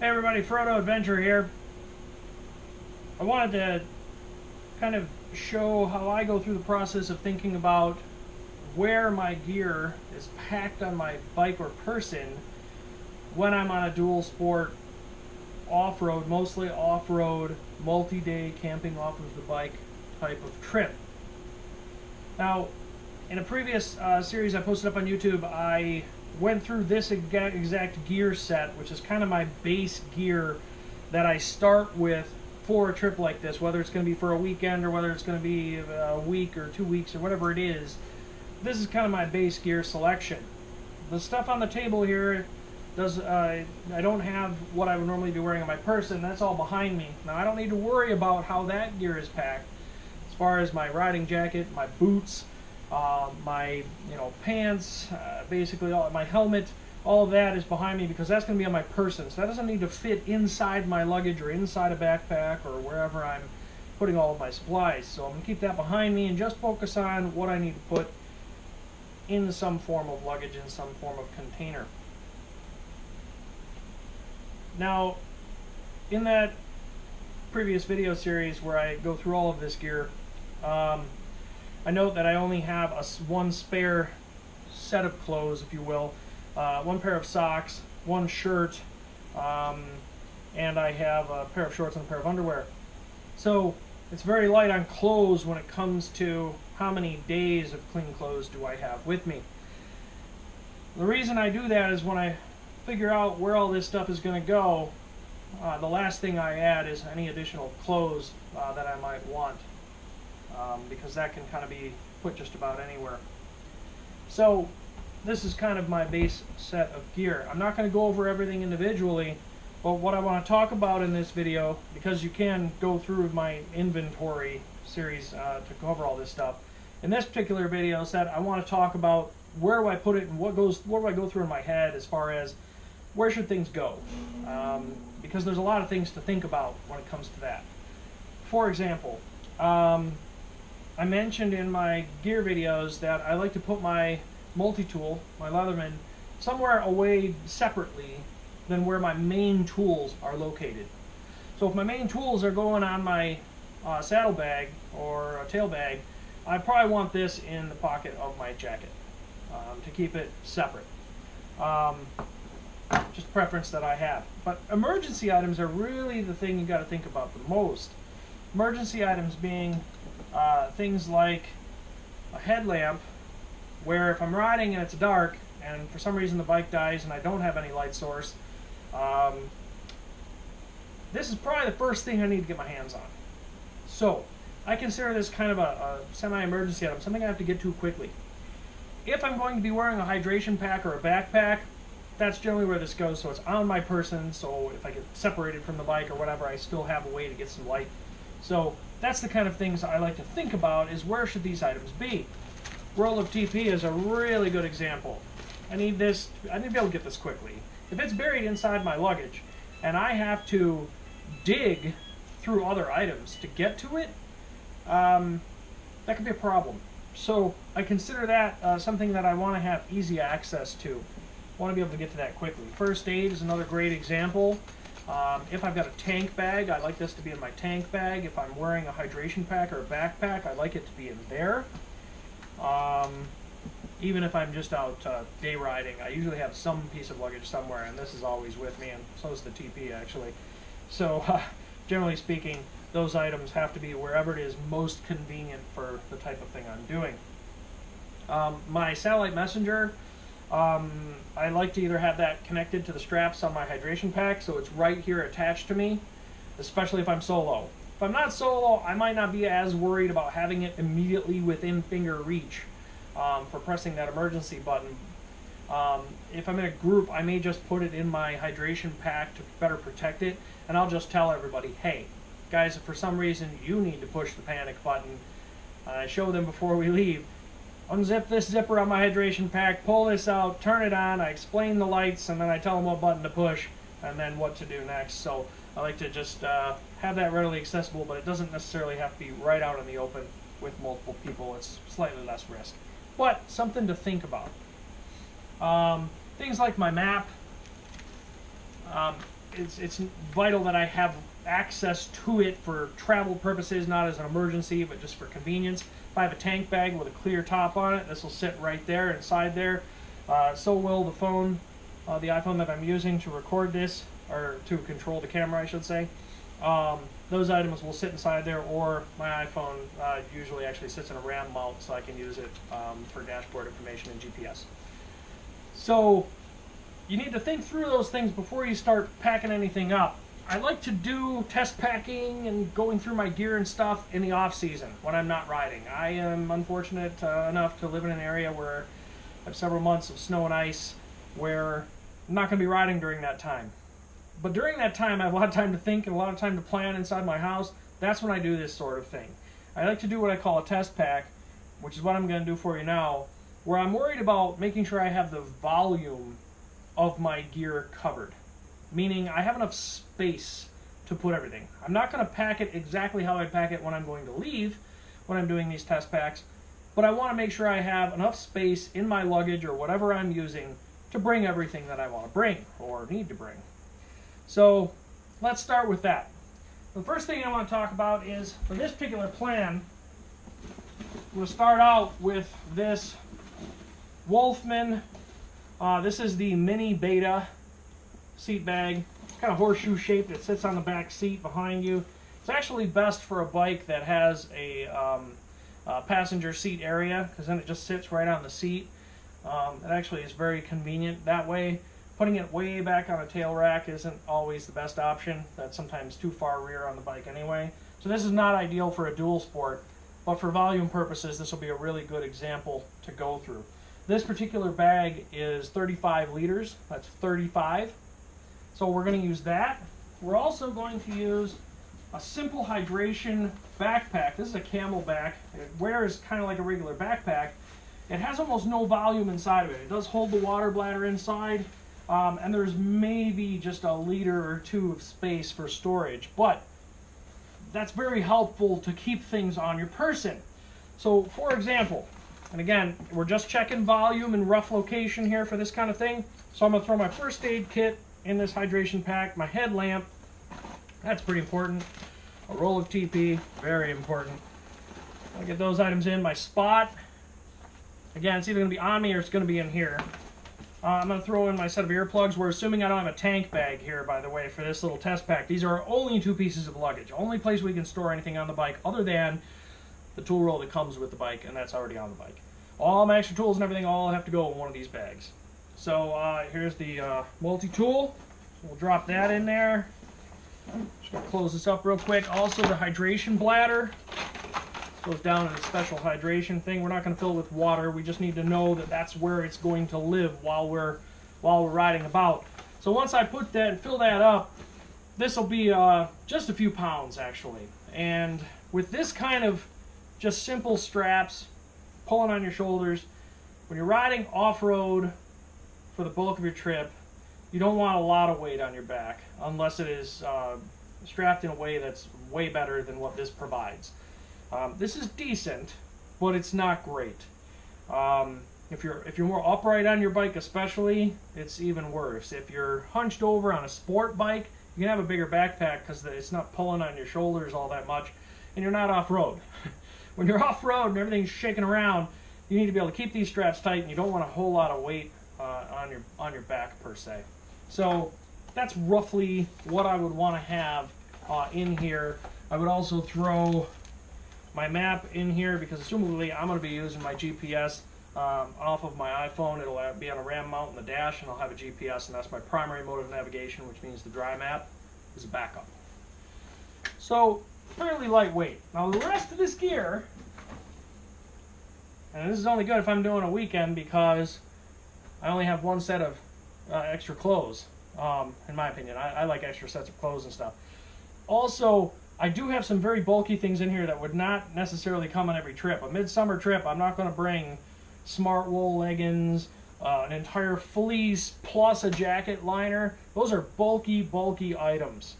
Hey everybody, Frodo Adventure here. I wanted to kind of show how I go through the process of thinking about where my gear is packed on my bike or person when I'm on a dual sport off-road, mostly off-road, multi-day camping off of the bike type of trip. Now, in a previous series I posted up on YouTube, I went through this exact gear set, which is kind of my base gear that I start with for a trip like this, whether it's going to be for a weekend or whether it's going to be a week or 2 weeks or whatever it is. This is kind of my base gear selection. The stuff on the table here does I don't have what I would normally be wearing on my person. That's all behind me. Now I don't need to worry about how that gear is packed as far as my riding jacket, my boots, my pants, basically all my helmet, all of that is behind me because that's going to be on my person. So that doesn't need to fit inside my luggage or inside a backpack or wherever I'm putting all of my supplies. So I'm going to keep that behind me and just focus on what I need to put in some form of luggage, in some form of container. Now, in that previous video series where I go through all of this gear, I note that I only have one spare set of clothes, if you will, one pair of socks, one shirt, and I have a pair of shorts and a pair of underwear. So it's very light on clothes when it comes to how many days of clean clothes do I have with me. The reason I do that is when I figure out where all this stuff is going to go, the last thing I add is any additional clothes that I might want. Because that can kind of be put just about anywhere. So this is kind of my base set of gear. I'm not going to go over everything individually, but what I want to talk about in this video, because you can go through my inventory series to cover all this stuff. In this particular video set, I want to talk about where do I put it and what do I go through in my head as far as where should things go. Because there's a lot of things to think about when it comes to that. For example, I mentioned in my gear videos that I like to put my multi-tool, my Leatherman, somewhere away separately than where my main tools are located. So if my main tools are going on my saddlebag or a tail bag, I probably want this in the pocket of my jacket to keep it separate. Just a preference that I have. But emergency items are really the thing you got to think about the most. Emergency items being things like a headlamp, where if I'm riding and it's dark and for some reason the bike dies and I don't have any light source, this is probably the first thing I need to get my hands on. So I consider this kind of a semi-emergency item, something I have to get to quickly. If I'm going to be wearing a hydration pack or a backpack, that's generally where this goes, so it's on my person, so if I get separated from the bike or whatever, I still have a way to get some light. So that's the kind of things I like to think about, is where should these items be. Roll of TP is a really good example. I need to be able to get this quickly. If it's buried inside my luggage and I have to dig through other items to get to it, that could be a problem. So I consider that something that I want to have easy access to. I want to be able to get to that quickly. First aid is another great example. If I've got a tank bag, I like this to be in my tank bag. If I'm wearing a hydration pack or a backpack, I like it to be in there. Even if I'm just out day riding, I usually have some piece of luggage somewhere, and this is always with me, and so is the TP actually. So generally speaking, those items have to be wherever it is most convenient for the type of thing I'm doing. My satellite messenger, I like to either have that connected to the straps on my hydration pack, so it's right here attached to me, especially if I'm solo. If I'm not solo, I might not be as worried about having it immediately within finger reach for pressing that emergency button. If I'm in a group, I may just put it in my hydration pack to better protect it, and I'll just tell everybody, hey, guys, if for some reason you need to push the panic button, I show them before we leave. Unzip this zipper on my hydration pack, pull this out, turn it on, I explain the lights, and then I tell them what button to push, and then what to do next. So I like to just have that readily accessible, but it doesn't necessarily have to be right out in the open with multiple people. It's slightly less risk. But something to think about. Things like my map. it's vital that I have access to it for travel purposes, not as an emergency, but just for convenience. If I have a tank bag with a clear top on it, this will sit right there inside there. So will the phone, the iPhone that I'm using to record this, or to control the camera, I should say. Those items will sit inside there, or my iPhone usually actually sits in a RAM mount, so I can use it for dashboard information and GPS. So you need to think through those things before you start packing anything up. I like to do test packing and going through my gear and stuff in the off season when I'm not riding. I am unfortunate enough to live in an area where I have several months of snow and ice where I'm not going to be riding during that time. But during that time, I have a lot of time to think and a lot of time to plan inside my house. That's when I do this sort of thing. I like to do what I call a test pack, which is what I'm going to do for you now, where I'm worried about making sure I have the volume of my gear covered. Meaning I have enough space to put everything. I'm not going to pack it exactly how I pack it when I'm going to leave, when I'm doing these test packs, but I want to make sure I have enough space in my luggage or whatever I'm using to bring everything that I want to bring or need to bring. So let's start with that. The first thing I want to talk about is, for this particular plan, we'll start out with this Wolfman. This is the Mini Beta seat bag. It's kind of horseshoe shaped. It sits on the back seat behind you. It's actually best for a bike that has a passenger seat area, because then it just sits right on the seat. It actually is very convenient that way. Putting it way back on a tail rack isn't always the best option. That's sometimes too far rear on the bike anyway. So this is not ideal for a dual sport, but for volume purposes, this will be a really good example to go through. This particular bag is 35 liters. That's 35. So we're going to use that. We're also going to use a simple hydration backpack. This is a Camelback. It wears kind of like a regular backpack. It has almost no volume inside of it. It does hold the water bladder inside, and there's maybe just a liter or two of space for storage, but that's very helpful to keep things on your person. So for example, and again, we're just checking volume and rough location here for this kind of thing. So I'm going to throw my first aid kit in this hydration pack, my headlamp, that's pretty important, a roll of TP, very important. I'll get those items in. My spot, again, it's either going to be on me or it's going to be in here. I'm going to throw in my set of earplugs. We're assuming I don't have a tank bag here, by the way, for this little test pack. These are only 2 pieces of luggage. Only place we can store anything on the bike other than the tool roll that comes with the bike, and that's already on the bike. All my extra tools and everything all have to go in one of these bags. So here's the multi-tool. We'll drop that in there. Just going to close this up real quick. Also the hydration bladder goes down in a special hydration thing. We're not going to fill it with water. We just need to know that that's where it's going to live while we're riding about. So once I put that and fill that up, this will be just a few pounds actually. And with this kind of just simple straps pulling on your shoulders, when you're riding off-road for the bulk of your trip, you don't want a lot of weight on your back unless it is strapped in a way that's way better than what this provides. This is decent, but it's not great. If you're more upright on your bike especially, it's even worse. If you're hunched over on a sport bike, you can have a bigger backpack because it's not pulling on your shoulders all that much, and you're not off-road. When you're off-road and everything's shaking around, you need to be able to keep these straps tight, and you don't want a whole lot of weight on your back per se. So that's roughly what I would want to have in here. I would also throw my map in here because assumably I'm going to be using my GPS off of my iPhone. It'll be on a RAM mount in the dash, and I'll have a GPS, and that's my primary mode of navigation, which means the dry map is a backup. So fairly lightweight. Now the rest of this gear, and this is only good if I'm doing a weekend because I only have one set of extra clothes, in my opinion. I like extra sets of clothes and stuff. Also, I do have some very bulky things in here that would not necessarily come on every trip. A midsummer trip, I'm not going to bring smart wool leggings, an entire fleece plus a jacket liner. Those are bulky, bulky items.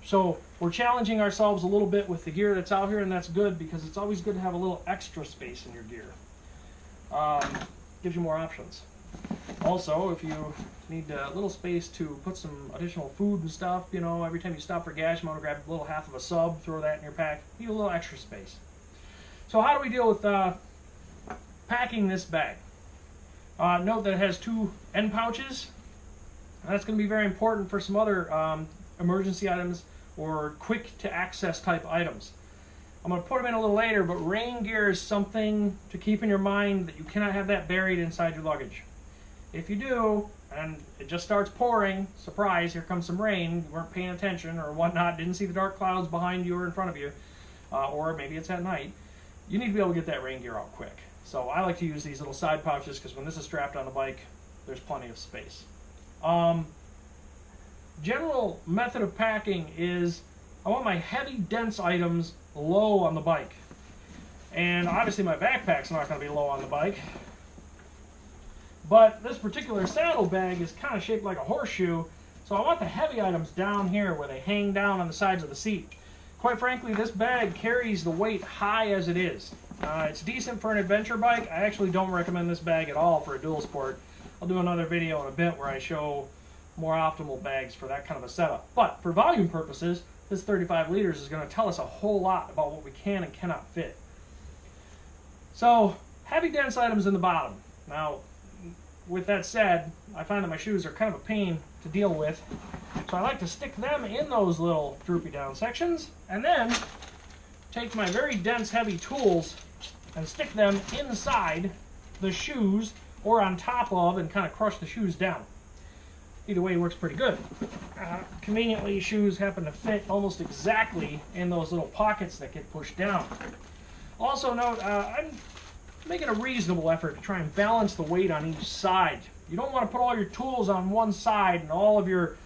So we're challenging ourselves a little bit with the gear that's out here, and that's good because it's always good to have a little extra space in your gear. Gives you more options. Also, if you need a little space to put some additional food and stuff, you know, every time you stop for gas, you want to grab a little half of a sub, throw that in your pack, you need a little extra space. So how do we deal with packing this bag? Note that it has 2 end pouches. That's going to be very important for some other emergency items or quick to access type items. I'm going to put them in a little later, but rain gear is something to keep in your mind, that you cannot have that buried inside your luggage. If you do, and it just starts pouring, surprise, here comes some rain, you weren't paying attention or whatnot, didn't see the dark clouds behind you or in front of you, or maybe it's at night, you need to be able to get that rain gear out quick. So I like to use these little side pouches because when this is strapped on the bike, there's plenty of space. General method of packing is I want my heavy, dense items low on the bike. And obviously my backpack's not going to be low on the bike. But this particular saddlebag is kind of shaped like a horseshoe, so I want the heavy items down here where they hang down on the sides of the seat. Quite frankly, this bag carries the weight high as it is. It's decent for an adventure bike. I actually don't recommend this bag at all for a dual sport. I'll do another video in a bit where I show more optimal bags for that kind of a setup. But for volume purposes, this 35 liters is going to tell us a whole lot about what we can and cannot fit. So, heavy dense items in the bottom. Now, with that said, I find that my shoes are kind of a pain to deal with, so I like to stick them in those little droopy down sections, and then take my very dense heavy tools and stick them inside the shoes or on top of and kind of crush the shoes down. Either way works pretty good. Conveniently, shoes happen to fit almost exactly in those little pockets that get pushed down. Also note, I'm making a reasonable effort to try and balance the weight on each side. You don't want to put all your tools on one side and all of your